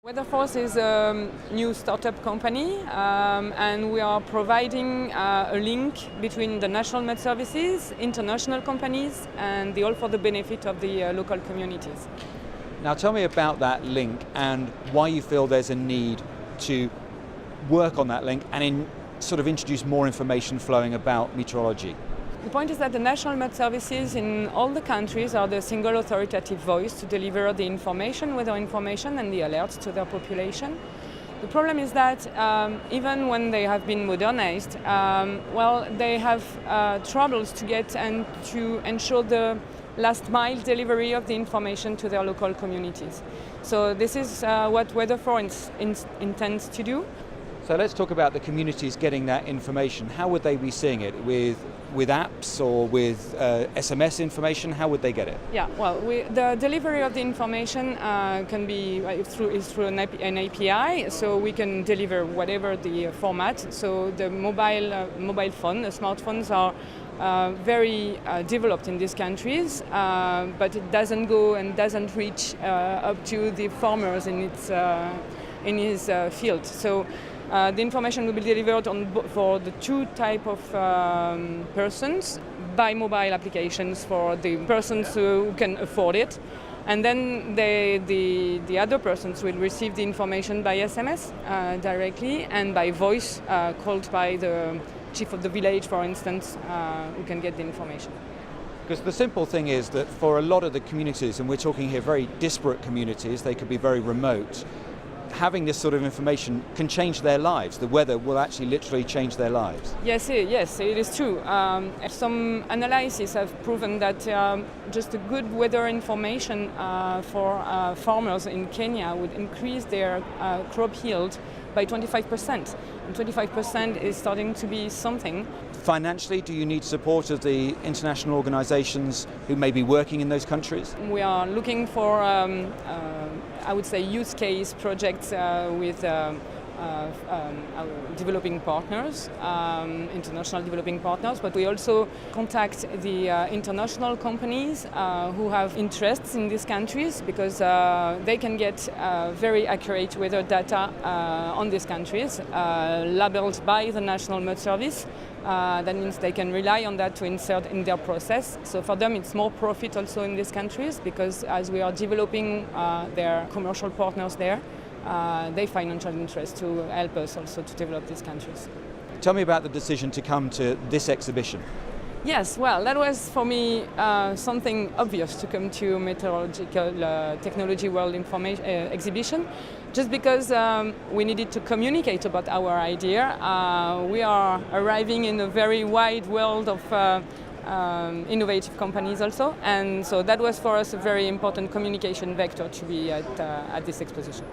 WeatherForce is a new startup company and we are providing a link between the national Met services, international companies and all for the benefit of the local communities. Now tell me about that link and why you feel there's a need to work on that link and sort of introduce more information flowing about meteorology. The point is that the national Met services in all the countries are the single authoritative voice to deliver the information, weather information and the alerts to their population. The problem is that even when they have been modernized, they have troubles to get and to ensure the last mile delivery of the information to their local communities. So this is what WeatherForce intends to do. So let's talk about the communities getting that information. How would they be seeing it? With apps or with SMS information? How would they get it? Yeah, well, the delivery of the information can be through an API, so we can deliver whatever the format. So the mobile phone, the smartphones are very developed in these countries, but it doesn't go and doesn't reach up to the farmers in his field. So the information will be delivered for the two type of persons by mobile applications for the persons who can afford it, and then the other persons will receive the information by SMS directly and by voice called by the chief of the village, for instance, who can get the information. Because the simple thing is that for a lot of the communities, and we're talking here very disparate communities, they could be very remote, having this sort of information can change their lives. The weather will actually literally change their lives. Yes, it is true. Some analyses have proven that just a good weather information for farmers in Kenya would increase their crop yield by 25%. And 25% is starting to be something. Financially, do you need support of the international organizations who may be working in those countries? We are looking for, I would say, use case projects with developing partners, international developing partners, but we also contact the international companies who have interests in these countries, because they can get very accurate weather data on these countries, labeled by the National Met Service. That means they can rely on that to insert in their process. So for them it's more profit also in these countries, because as we are developing their commercial partners there, they financial interest to help us also to develop these countries. Tell me about the decision to come to this exhibition. Yes, well, that was for me something obvious to come to Meteorological Technology World Exhibition, just because we needed to communicate about our idea. We are arriving in a very wide world of innovative companies also, and so that was for us a very important communication vector to be at this exposition.